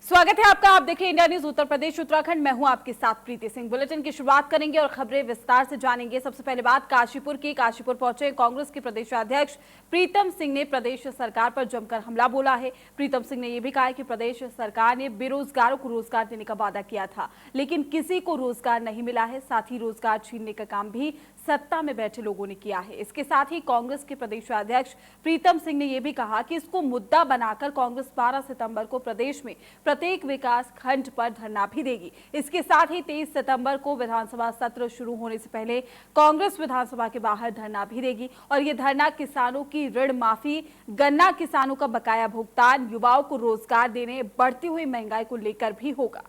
स्वागत है आपका। आप देखिए इंडिया न्यूज उत्तर प्रदेश उत्तराखंड। मैं हूं आपके साथ प्रीति सिंह। बुलेटिन की शुरुआत करेंगे और खबरें विस्तार से जानेंगे। सबसे पहले बात काशीपुर की। काशीपुर पहुंचे कांग्रेस के प्रदेशाध्यक्ष प्रीतम सिंह ने प्रदेश सरकार पर जमकर हमला बोला है। प्रीतम सिंह ने यह भी कहा है कि प्रदेश सरकार ने बेरोजगारों को रोजगार देने का वादा किया था, लेकिन किसी को रोजगार नहीं मिला है। साथ ही रोजगार छीनने का काम भी सत्ता में बैठे लोगों ने किया है। इसके साथ ही कांग्रेस के प्रदेशाध्यक्ष प्रीतम सिंह ने यह भी कहा कि इसको मुद्दा बनाकर कांग्रेस 12 सितंबर को प्रदेश में प्रत्येक विकास खंड पर धरना भी देगी। इसके साथ ही 23 सितंबर को विधानसभा सत्र शुरू होने से पहले कांग्रेस विधानसभा के बाहर धरना भी देगी और ये धरना किसानों की ऋण माफी, गन्ना किसानों का बकाया भुगतान, युवाओं को रोजगार देने, बढ़ती हुई महंगाई को लेकर भी होगा।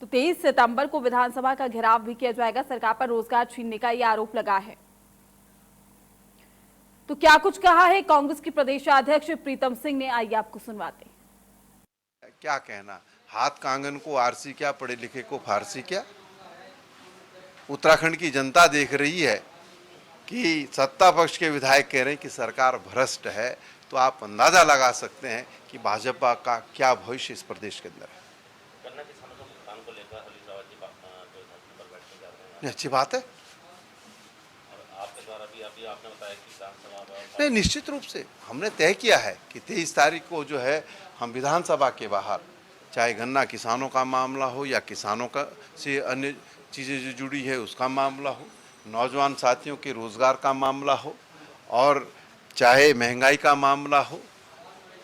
तो 23 सितंबर को विधानसभा का घेराव भी किया जाएगा। सरकार पर रोजगार छीनने का यह आरोप लगा है। तो क्या कुछ कहा है कांग्रेस की प्रदेशाध्यक्ष प्रीतम सिंह ने, आइए आपको सुनवाते हैं। क्या कहना, हाथ कांगन को आरसी क्या, पढ़े लिखे को फारसी क्या। उत्तराखंड की जनता देख रही है कि सत्ता पक्ष के विधायक कह रहे हैं कि सरकार भ्रष्ट है, तो आप अंदाजा लगा सकते हैं कि भाजपा का क्या भविष्य इस प्रदेश के अंदर है। अच्छी बात है। नहीं, निश्चित रूप से हमने तय किया है कि 23 तारीख को जो है हम विधानसभा के बाहर, चाहे गन्ना किसानों का मामला हो या किसानों का से अन्य चीज़ें जो जुड़ी है उसका मामला हो, नौजवान साथियों के रोज़गार का मामला हो, और चाहे महंगाई का मामला हो,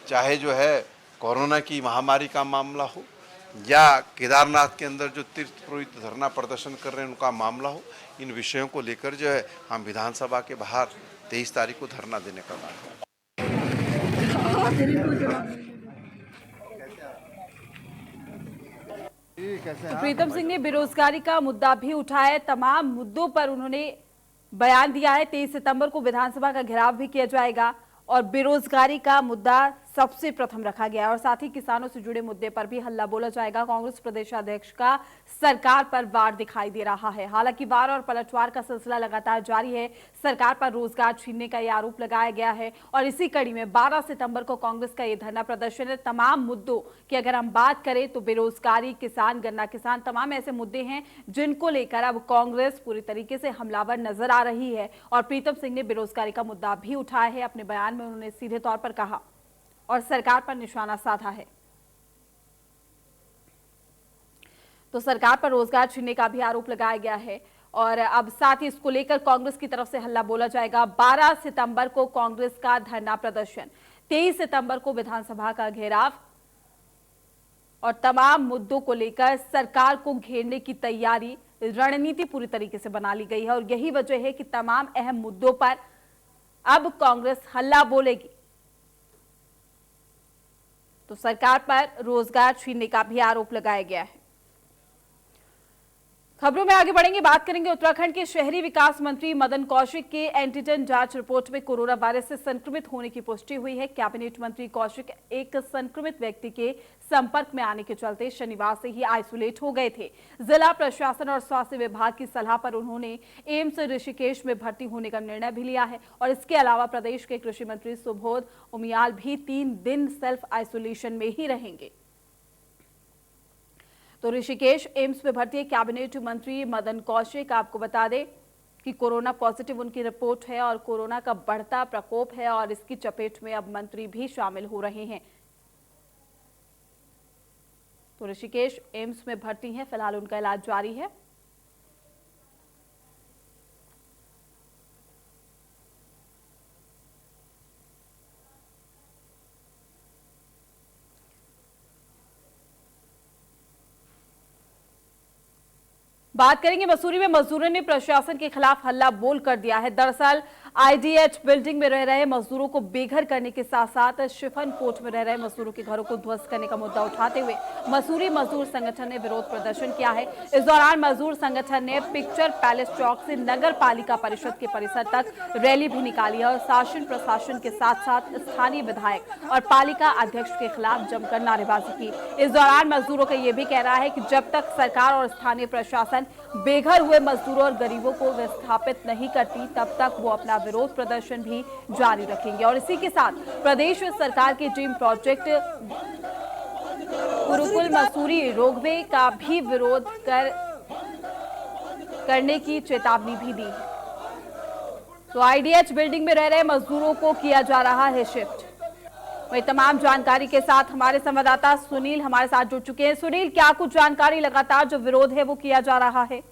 चाहे जो है कोरोना की महामारी का मामला हो, या केदारनाथ के अंदर जो तीर्थ पुरोहित धरना प्रदर्शन कर रहे हैं उनका मामला हो, इन विषयों को लेकर जो है हम विधानसभा के बाहर 23 तारीख को धरना देने का बात है। तो प्रीतम सिंह ने बेरोजगारी का मुद्दा भी उठाया। तमाम मुद्दों पर उन्होंने बयान दिया है। 23 सितंबर को विधानसभा का घेराव भी किया जाएगा और बेरोजगारी का मुद्दा सबसे प्रथम रखा गया है और साथ ही किसानों से जुड़े मुद्दे पर भी हल्ला बोला जाएगा। कांग्रेस प्रदेशाध्यक्ष का सरकार पर वार दिखाई दे रहा है। हालांकि वार और पलटवार का सिलसिला लगातार जारी है। सरकार पर रोजगार छीनने का यह आरोप लगाया गया है और इसी कड़ी में 12 सितंबर को कांग्रेस का यह धरना प्रदर्शन है। तमाम मुद्दों की अगर हम बात करें तो बेरोजगारी, किसान, गन्ना किसान, तमाम ऐसे मुद्दे हैं जिनको लेकर अब कांग्रेस पूरी तरीके से हमलावर नजर आ रही है। और प्रीतम सिंह ने बेरोजगारी का मुद्दा भी उठाया है। अपने बयान में उन्होंने सीधे तौर पर कहा और सरकार पर निशाना साधा है। तो सरकार पर रोजगार छीनने का भी आरोप लगाया गया है और अब साथ ही इसको लेकर कांग्रेस की तरफ से हल्ला बोला जाएगा। 12 सितंबर को कांग्रेस का धरना प्रदर्शन, 23 सितंबर को विधानसभा का घेराव और तमाम मुद्दों को लेकर सरकार को घेरने की तैयारी, रणनीति पूरी तरीके से बना ली गई है और यही वजह है कि तमाम अहम मुद्दों पर अब कांग्रेस हल्ला बोलेगी। तो सरकार पर रोजगार छीनने का भी आरोप लगाया गया है। खबरों में आगे बढ़ेंगे, बात करेंगे उत्तराखंड के शहरी विकास मंत्री मदन कौशिक के एंटीजन जांच रिपोर्ट में कोरोना वायरस से संक्रमित होने की पुष्टि हुई है। कैबिनेट मंत्री कौशिक एक संक्रमित व्यक्ति के संपर्क में आने के चलते शनिवार से ही आइसोलेट हो गए थे। जिला प्रशासन और स्वास्थ्य विभाग की सलाह पर उन्होंने एम्स ऋषिकेश में भर्ती होने का निर्णय भी लिया है और इसके अलावा प्रदेश के कृषि मंत्री सुबोध उनियाल भी 3 दिन सेल्फ आइसोलेशन में ही रहेंगे। तो ऋषिकेश एम्स में भर्ती कैबिनेट मंत्री मदन कौशिक, आपको बता दें कि कोरोना पॉजिटिव उनकी रिपोर्ट है और कोरोना का बढ़ता प्रकोप है और इसकी चपेट में अब मंत्री भी शामिल हो रहे हैं। तो ऋषिकेश एम्स में भर्ती हैं, फिलहाल उनका इलाज जारी है। बात करेंगे मसूरी में मजदूरों ने प्रशासन के खिलाफ हल्ला बोल कर दिया है। दरअसल आईडीएच बिल्डिंग में रह रहे मजदूरों को बेघर करने के साथ साथ शिफन कोट में रह रहे मजदूरों के घरों को ध्वस्त करने का मुद्दा उठाते हुए मसूरी मजदूर संगठन ने विरोध प्रदर्शन किया है। इस दौरान मजदूर संगठन ने पिक्चर पैलेस चौक से नगर पालिका परिषद के परिसर तक रैली भी निकाली है और शासन प्रशासन के साथ साथ स्थानीय विधायक और पालिका अध्यक्ष के खिलाफ जमकर नारेबाजी की। इस दौरान मजदूरों का यह भी कहना है कि जब तक सरकार और स्थानीय प्रशासन बेघर हुए मजदूरों और गरीबों को विस्थापित नहीं करती तब तक वो अपना विरोध प्रदर्शन भी जारी रखेंगे। और इसी के साथ प्रदेश सरकार के dream project Gurukul Mussoorie ropeway का भी विरोध करने की चेतावनी भी दी है। तो आईडीएच बिल्डिंग में रह रहे मजदूरों को किया जा रहा है शिफ्ट। वही तमाम जानकारी के साथ हमारे संवाददाता सुनील हमारे साथ जुड़ चुके हैं। सुनील, क्या कुछ जानकारी, लगातार जो विरोध है वो किया जा रहा है?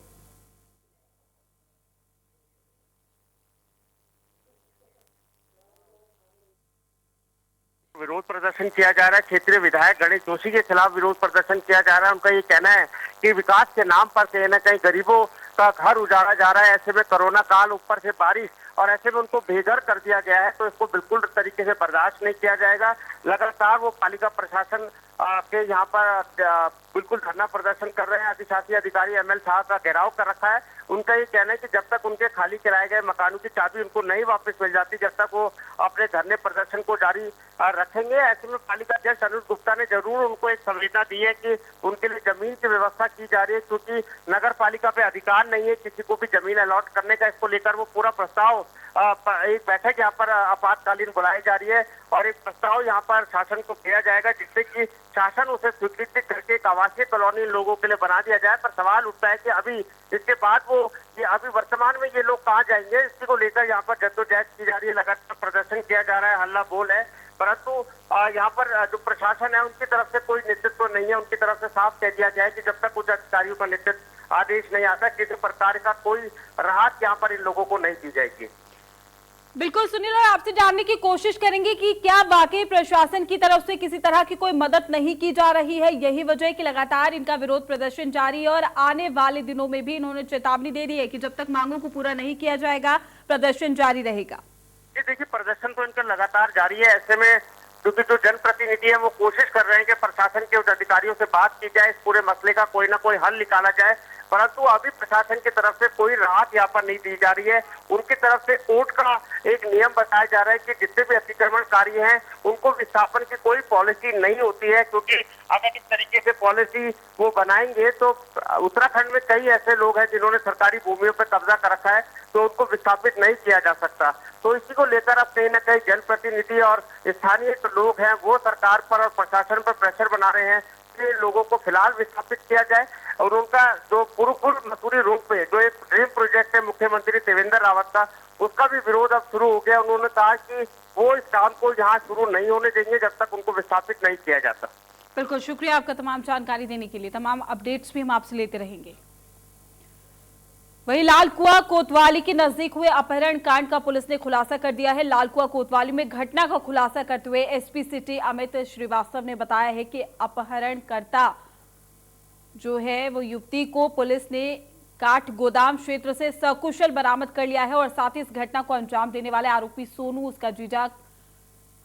विरोध प्रदर्शन किया जा रहा है। क्षेत्रीय विधायक गणेश जोशी के खिलाफ विरोध प्रदर्शन किया जा रहा है। उनका ये कहना है कि विकास के नाम पर कहीं ना कहीं गरीबों का घर उजाड़ा जा रहा है। ऐसे में कोरोना काल, ऊपर से बारिश, और ऐसे में उनको बेघर कर दिया गया है, तो इसको बिल्कुल तरीके से बर्दाश्त नहीं किया जाएगा। लगातार वो पालिका प्रशासन के यहाँ पर बिल्कुल धरना प्रदर्शन कर रहे हैं। अधिशासी अधिकारी एमएल साहब का घेराव कर रखा है। उनका ये कहना है कि जब तक उनके खाली कराए गए मकानों की चाबी उनको नहीं वापस मिल जाती, जब तक वो अपने धरने प्रदर्शन को जारी रखेंगे। ऐसे में पालिका अध्यक्ष अनुज गुप्ता ने जरूर उनको एक संवेदना दी है कि उनके लिए जमीन की व्यवस्था की जा रही है, क्योंकि नगर पालिका पे अधिकार नहीं है किसी को भी जमीन अलॉट करने का। इसको लेकर वो पूरा प्रस्ताव, एक बैठक यहाँ पर आपातकालीन बुलाई जा रही है और एक प्रस्ताव यहाँ पर शासन को किया जाएगा, जिससे कि शासन उसे स्वीकृत करके एक आवासीय कॉलोनी लोगों के लिए बना दिया जाए। पर सवाल उठता है कि अभी इसके बाद वो अभी वर्तमान में ये लोग कहाँ जाएंगे, इसी को लेकर यहाँ पर जद्दोजहद की जा रही है। लगातार प्रदर्शन किया जा रहा है, हल्ला बोल है, परंतु यहाँ पर जो प्रशासन है उनकी तरफ से कोई नेतृत्व नहीं है। उनकी तरफ से साफ कह दिया गया है कि जब तक उच्च अधिकारियों का नेतृत्व आदेश नहीं आता, किसी प्रकार का कोई राहत यहाँ पर इन लोगों को नहीं दी जाएगी। बिल्कुल सुनील, और आपसे जानने की कोशिश करेंगे कि क्या वाकई प्रशासन की तरफ से किसी तरह की कोई मदद नहीं की जा रही है? यही वजह है कि लगातार इनका विरोध प्रदर्शन जारी है और आने वाले दिनों में भी इन्होंने चेतावनी दे दी है कि जब तक मांगों को पूरा नहीं किया जाएगा प्रदर्शन जारी रहेगा। जी देखिए, प्रदर्शन तो इनका लगातार जारी है। ऐसे में क्योंकि जो जनप्रतिनिधि है वो कोशिश कर रहे हैं कि प्रशासन के उच्च अधिकारियों से बात की जाए, इस पूरे मसले का कोई ना कोई हल निकाला जाए, परंतु अभी प्रशासन की तरफ से कोई राहत यहाँ पर नहीं दी जा रही है। उनकी तरफ से कोर्ट का एक नियम बताया जा रहा है कि जितने भी अतिक्रमणकारी हैं उनको विस्थापन की कोई पॉलिसी नहीं होती है, क्योंकि अगर इस तरीके से पॉलिसी वो बनाएंगे तो उत्तराखंड में कई ऐसे लोग हैं जिन्होंने सरकारी भूमियों पर कब्जा कर रखा है, तो उनको विस्थापित नहीं किया जा सकता। तो इसी को लेकर अब कहीं ना कहीं जनप्रतिनिधि और स्थानीय लोग हैं वो सरकार पर और प्रशासन पर प्रेशर बना रहे हैं कि लोगों को फिलहाल विस्थापित किया जाए। और उनका जो गुरुकुल मसूरी रोपवे, जो एक ड्रीम प्रोजेक्ट है मुख्यमंत्री त्रिवेंद्र रावत का, उसका भी विरोध अब शुरू हो गया। उन्होंने कहा कि वो इस काम को यहाँ शुरू नहीं होने देंगे जब तक उनको विस्थापित नहीं किया जाता। बिल्कुल, शुक्रिया आपका तमाम जानकारी देने के लिए। तमाम अपडेट्स भी हम आपसे लेते रहेंगे। वहीं लालकुआं कोतवाली के नजदीक हुए अपहरण कांड का पुलिस ने खुलासा कर दिया है। लालकुआं कोतवाली में घटना का खुलासा करते हुए एसपी सिटी अमित श्रीवास्तव ने बताया है कि अपहरणकर्ता जो है वो युवती को पुलिस ने काठ गोदाम क्षेत्र से सकुशल बरामद कर लिया है और साथ ही इस घटना को अंजाम देने वाले आरोपी सोनू, उसका जीजा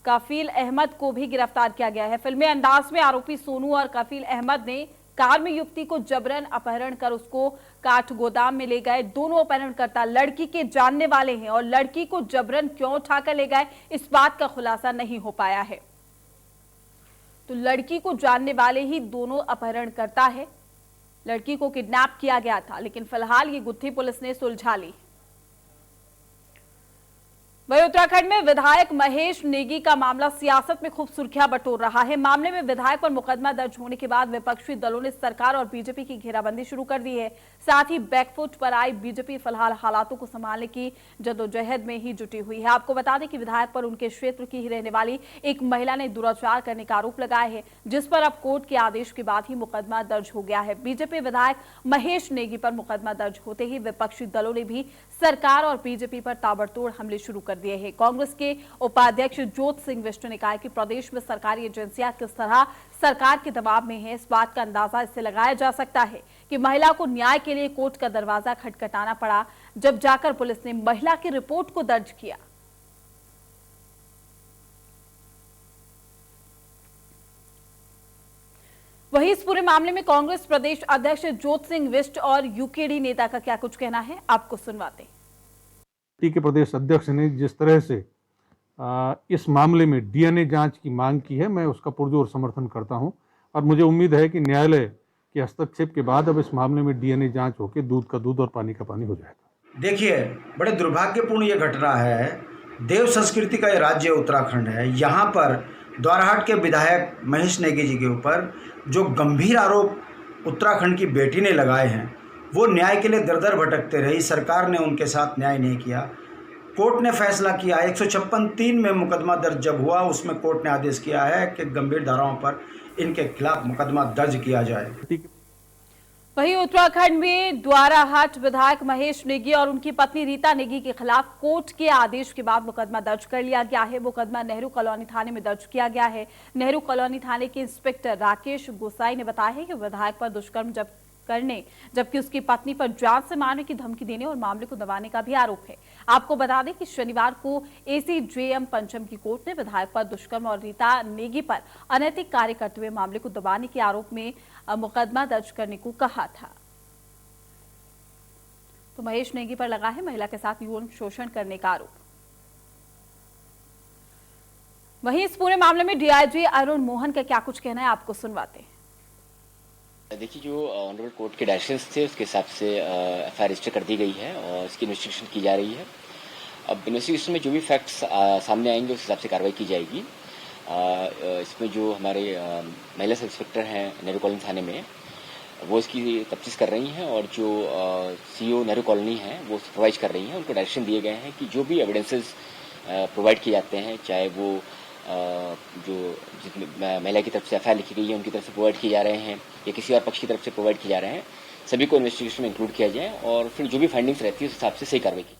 कफील अहमद को भी गिरफ्तार किया गया है। फिल्मी अंदाज में आरोपी सोनू और कफील अहमद ने कार में युवती को जबरन अपहरण कर उसको काठ गोदाम में ले गए। दोनों अपहरणकर्ता लड़की के जानने वाले हैं और लड़की को जबरन क्यों उठाकर ले गए, इस बात का खुलासा नहीं हो पाया है। तो लड़की को जानने वाले ही दोनों अपहरणकर्ता है। लड़की को किडनैप किया गया था, लेकिन फिलहाल ये गुत्थी पुलिस ने सुलझा ली। वहीं उत्तराखंड में विधायक महेश नेगी का मामला सियासत में खूब सुर्खियां बटोर रहा है। मामले में विधायक पर मुकदमा दर्ज होने के बाद विपक्षी दलों ने सरकार और बीजेपी की घेराबंदी शुरू कर दी है। साथ ही बैकफुट पर आई बीजेपी फिलहाल हालातों को संभालने की जद्दोजहद में ही जुटी हुई है। आपको बता दें कि विधायक पर उनके क्षेत्र की ही रहने वाली एक महिला ने दुराचार करने का आरोप लगाया है, जिस पर अब कोर्ट के आदेश के बाद ही मुकदमा दर्ज हो गया है। बीजेपी विधायक महेश नेगी पर मुकदमा दर्ज होते ही विपक्षी दलों ने भी सरकार और बीजेपी पर ताबड़तोड़ हमले शुरू कर दिए हैं। कांग्रेस के उपाध्यक्ष ज्योत सिंह विष्णु ने कहा कि प्रदेश में सरकारी एजेंसियां किस तरह सरकार के दबाव में हैं, इस बात का अंदाजा इससे लगाया जा सकता है कि महिला को न्याय के लिए कोर्ट का दरवाजा खटखटाना पड़ा, जब जाकर पुलिस ने महिला की रिपोर्ट को दर्ज किया। वहीं इस पूरे मामले में कांग्रेस प्रदेश अध्यक्ष ज्योत सिंह विष्ट और यूकेडी नेता का क्या कुछ कहना है, आपको सुनवाते हैं। पार्टी के प्रदेश अध्यक्ष ने जिस तरह से इस मामले में डीएनए जांच की मांग की है, मैं उसका पुरजोर समर्थन करता हूं और मुझे उम्मीद है कि न्यायालय के हस्तक्षेप के बाद अब इस मामले में डीएनए जांच होकर दूध का दूध और पानी का पानी हो जाएगा। देखिए, बड़े दुर्भाग्यपूर्ण ये घटना है। देव संस्कृति का ये राज्य उत्तराखंड है। यहाँ पर द्वाराहाट के विधायक महेश नेगी जी के ऊपर जो गंभीर आरोप उत्तराखंड की बेटी ने लगाए हैं, वो न्याय के लिए दर-दर भटकते रही। सरकार ने उनके साथ न्याय नहीं किया। कोर्ट ने फैसला किया, 156(3) में मुकदमा दर्ज जब हुआ, उसमें कोर्ट ने आदेश किया है कि गंभीर धाराओं पर इनके खिलाफ मुकदमा दर्ज किया जाए। वहीं उत्तराखंड में द्वाराहाट विधायक महेश नेगी और उनकी पत्नी रीता नेगी के खिलाफ कोर्ट के आदेश के बाद मुकदमा दर्ज कर लिया गया है। मुकदमा नेहरू कॉलोनी थाने में दर्ज किया गया है। नेहरू कॉलोनी थाने के इंस्पेक्टर राकेश गोसाई ने बताया है कि विधायक पर दुष्कर्म करने जबकि उसकी पत्नी पर जान से मारने की धमकी देने और मामले को दबाने का भी आरोप है। आपको बता दें कि शनिवार को ACJM पंचम की कोर्ट ने विधायक पर दुष्कर्म और रीता नेगी पर अनैतिक कार्य करते हुए मामले को दबाने के आरोप में मुकदमा दर्ज करने को कहा था। तो महेश नेगी पर लगा है महिला के साथ यौन शोषण करने का आरोप। वहीं इस पूरे मामले में DIG अरुण मोहन का क्या कुछ कहना है, आपको सुनवाते हैं। देखिए, जो ऑनरेबल कोर्ट के डायरेक्शंस थे उसके हिसाब से FIR रजिस्टर कर दी गई है और इसकी इन्वेस्टिगेशन की जा रही है। अब इन्वेस्टिगेशन में जो भी फैक्ट्स सामने आएंगे उस हिसाब से कार्रवाई की जाएगी। इसमें जो हमारे महिला सब इंस्पेक्टर हैं नेहरू कॉलोनी थाने में, वो इसकी तफ्तीश कर रही हैं और जो CO नेहरू कॉलोनी हैं वो सुपरवाइज कर रही हैं। उनको डायरेक्शन दिए गए हैं कि जो भी एविडेंसेस प्रोवाइड किए जाते हैं, चाहे वो जो जितने महिला की तरफ से FIR लिखी गई है उनकी तरफ से प्रोवाइड किए जा रहे हैं या किसी और पक्ष की तरफ से प्रोवाइड किए जा रहे हैं, सभी को इन्वेस्टिगेशन में इंक्लूड किया जाए और फिर जो भी फाइंडिंग्स रहती है उस हिसाब से सही कार्रवाई की।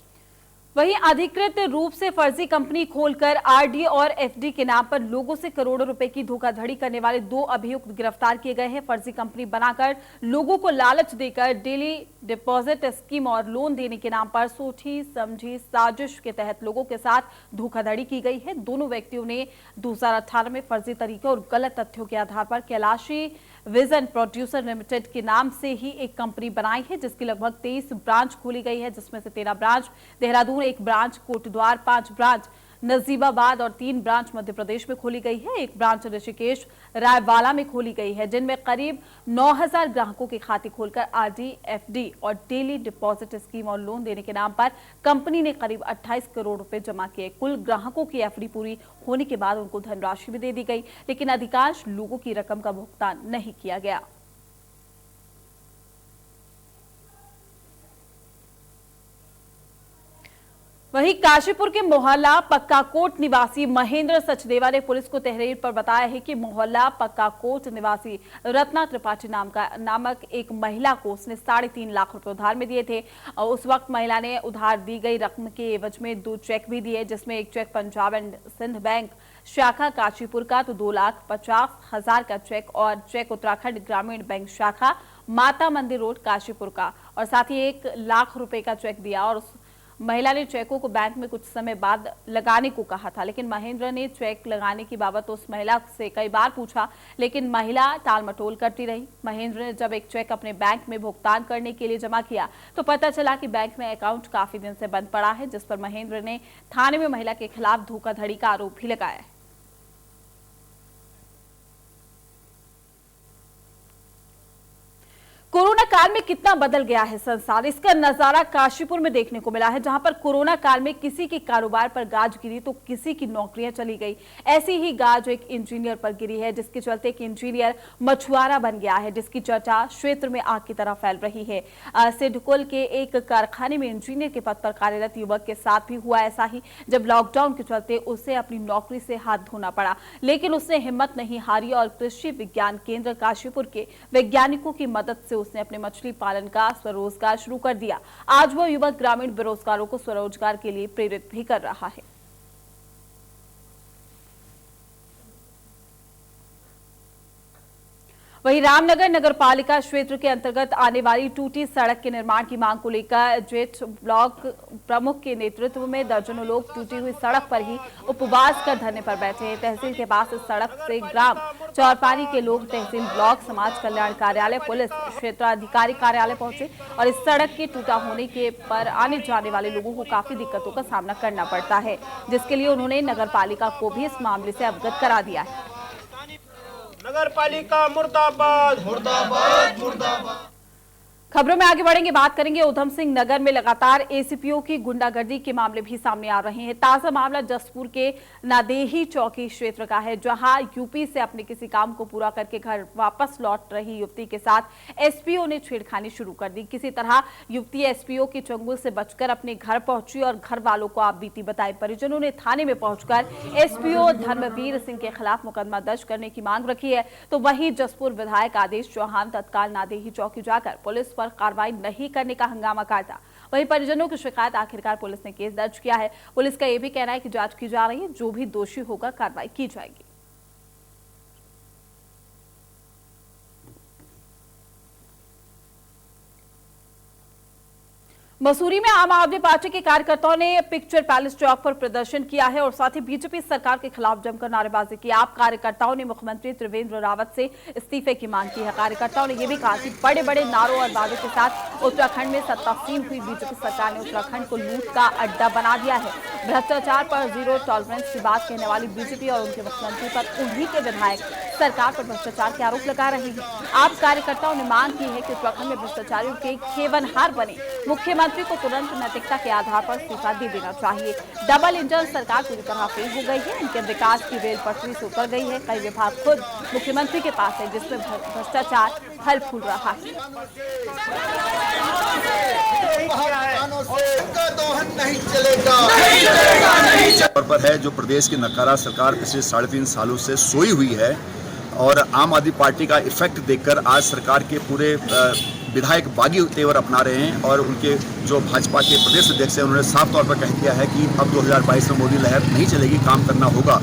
वहीं अधिकृत रूप से फर्जी कंपनी खोलकर RD और FD के नाम पर लोगों से करोड़ों रुपए की धोखाधड़ी करने वाले 2 अभियुक्त गिरफ्तार किए गए हैं। फर्जी कंपनी बनाकर लोगों को लालच देकर डेली डिपॉजिट स्कीम और लोन देने के नाम पर सोची समझी साजिश के तहत लोगों के साथ धोखाधड़ी की गई है। दोनों व्यक्तियों ने 2018 में फर्जी तरीके और गलत तथ्यों के आधार पर कैलाशी विजन प्रोड्यूसर लिमिटेड के नाम से ही एक कंपनी बनाई है, जिसकी लगभग 23 ब्रांच खोली गई है, जिसमें से 13 branch Dehradun, 1 branch Kotdwar, 5 branch Najibabad और 3 ब्रांच मध्य प्रदेश में खोली गई है। 1 ब्रांच ऋषिकेश रायवाला में खोली गई है, जिनमें करीब 9000 ग्राहकों के खाते खोलकर RD, FD और डेली डिपॉजिट स्कीम और लोन देने के नाम पर कंपनी ने करीब 28 करोड़ रुपए जमा किए। कुल ग्राहकों की FD पूरी होने के बाद उनको धनराशि भी दे दी गई, लेकिन अधिकांश लोगों की रकम का भुगतान नहीं किया गया। वहीं काशीपुर के मोहल्ला पक्काकोट निवासी महेंद्र सचदेवा ने पुलिस को तहरीर पर बताया है कि मोहल्ला पक्काकोट निवासी रत्ना त्रिपाठी नामक एक महिला को उसने 3.5 लाख रुपए उधार में दिए थे। उस वक्त महिला ने उधार दी गई रकम के एवज में 2 चेक भी दिए, जिसमें एक cheque Punjab and Sind bank शाखा काशीपुर का तो 2,50,000 का चेक और चेक उत्तराखंड ग्रामीण बैंक शाखा माता मंदिर रोड काशीपुर का और साथ ही 1 लाख रुपए का चेक दिया। और महिला ने चेकों को बैंक में कुछ समय बाद लगाने को कहा था, लेकिन महेंद्र ने चेक लगाने की बाबत उस महिला से कई बार पूछा, लेकिन महिला टाल मटोल करती रही। महेंद्र ने जब एक चेक अपने बैंक में भुगतान करने के लिए जमा किया तो पता चला कि बैंक में अकाउंट काफी दिन से बंद पड़ा है, जिस पर महेंद्र ने थाने में महिला के खिलाफ धोखाधड़ी का आरोप भी लगाया है। कोरोना काल में कितना बदल गया है संसार, इसका नजारा काशीपुर में देखने को मिला है, जहां पर कोरोना काल में किसी के कारोबार पर गाज गिरी तो किसी की नौकरियां चली गई। ऐसी ही गाज एक इंजीनियर पर गिरी है, जिसके चलते एक इंजीनियर मछुआरा बन गया है, जिसकी चर्चा क्षेत्र में आग की तरह फैल रही है। सिडकुल के एक कारखाने में इंजीनियर के पद पर कार्यरत युवक के साथ भी हुआ ऐसा ही, जब लॉकडाउन के चलते उसे अपनी नौकरी से हाथ धोना पड़ा, लेकिन उसने हिम्मत नहीं हारी और कृषि विज्ञान केंद्र काशीपुर के वैज्ञानिकों की मदद से उसने अपने मछली पालन का स्वरोजगार शुरू कर दिया। आज वह युवक ग्रामीण बेरोजगारों को स्वरोजगार के लिए प्रेरित भी कर रहा है। वहीं रामनगर नगरपालिका क्षेत्र के अंतर्गत आने वाली टूटी सड़क के निर्माण की मांग को लेकर जेठ ब्लॉक प्रमुख के नेतृत्व में दर्जनों लोग टूटी हुई सड़क पर ही उपवास कर धरने पर बैठे हैं। तहसील के पास इस सड़क से ग्राम चौरपानी के लोग तहसील ब्लॉक समाज कल्याण कार्यालय, पुलिस क्षेत्राधिकारी कार्यालय पहुंचे और इस सड़क के टूटा होने के पर आने जाने वाले लोगों को काफी दिक्कतों का सामना करना पड़ता है, जिसके लिए उन्होंने नगरपालिका को भी इस मामले से अवगत करा दिया है। नगर पालिका मुर्दाबाद मुर्दाबाद मुर्दाबाद। खबरों में आगे बढ़ेंगे, बात करेंगे उधम सिंह नगर में लगातार एसीपीओ की गुंडागर्दी के मामले भी सामने आ रहे हैं। ताजा मामला जसपुर के नादेही चौकी क्षेत्र का है, जहां यूपी से अपने किसी काम को पूरा करके घर वापस लौट रही युवती के साथ एसपीओ ने छेड़खानी शुरू कर दी। किसी तरह युवती एसपीओ के चंगुल से बचकर अपने घर पहुंची और घर वालों को आपबीती बताई। परिजनों ने थाने में पहुंचकर एसपीओ धर्मवीर सिंह के खिलाफ मुकदमा दर्ज करने की मांग रखी है। तो वहीं जसपुर विधायक आदेश चौहान तत्काल नादेही चौकी जाकर पुलिस पर कार्रवाई नहीं करने का हंगामा करता। वहीं परिजनों की शिकायत आखिरकार पुलिस ने केस दर्ज किया है। पुलिस का यह भी कहना है कि जांच की जा रही है, जो भी दोषी होगा कार्रवाई की जाएगी। मसूरी में आम आदमी पार्टी के कार्यकर्ताओं ने पिक्चर पैलेस चौक पर प्रदर्शन किया है और साथ ही बीजेपी सरकार के खिलाफ जमकर नारेबाजी की। आप कार्यकर्ताओं ने मुख्यमंत्री त्रिवेंद्र रावत से इस्तीफे की मांग की है। कार्यकर्ताओं ने यह भी कहा कि बड़े बड़े नारों और वादों के साथ उत्तराखंड में सत्तासीन हुई बीजेपी सरकार ने उत्तराखंड को लूट का अड्डा बना दिया है। भ्रष्टाचार पर जीरो टॉलरेंस की बात कहने वाली बीजेपी और उनके मुख्यमंत्री पर उन्हीं के विधायक सरकार पर भ्रष्टाचार के आरोप लगा रहे हैं। आप कार्यकर्ताओं ने मांग की है कि उत्तराखंड में भ्रष्टाचारियों के खेवनहार बने मुख्यमंत्री को तुरंत नैतिकता के आधार पर इस्तीफा दे देना चाहिए। डबल इंजन सरकार पूरी तरह फेल हो गई है। इनके विकास की रेल पटरी से उतर गई है। कई विभाग खुद मुख्यमंत्री के पास है, जिसमें भ्रष्टाचार फल फूल रहा है। तौर पर है जो प्रदेश की नकारा सरकार पिछले 3.5 सालों से सोई हुई है और आम आदमी पार्टी का इफेक्ट देखकर आज सरकार के पूरे विधायक बागी तेवर अपना रहे हैं और उनके जो भाजपा के प्रदेश अध्यक्ष हैं उन्होंने साफ तौर पर कह दिया है कि अब 2022 में मोदी लहर नहीं चलेगी, काम करना होगा।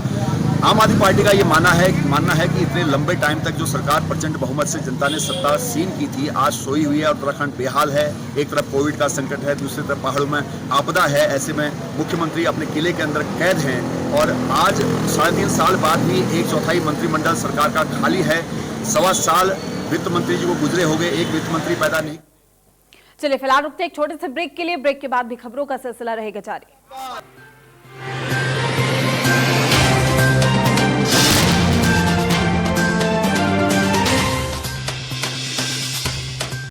आम आदमी पार्टी का ये मानना है कि इतने लंबे टाइम तक जो सरकार प्रचंड बहुमत से जनता ने सत्ता सीन की थी, आज सोई हुई है और उत्तराखंड बेहाल है। एक तरफ कोविड का संकट है, दूसरी तरफ पहाड़ों में आपदा है। ऐसे में मुख्यमंत्री अपने किले के अंदर कैद हैं और आज 3.5 साल बाद भी 1/4 मंत्रिमंडल सरकार का खाली है। 1.25 साल वित्त मंत्री जी को गुजरे हो गए, एक वित्त मंत्री पैदा नहीं। चलिए फिलहाल रुकते एक छोटे से ब्रेक के लिए। ब्रेक के बाद भी खबरों का सिलसिला रहेगा जारी।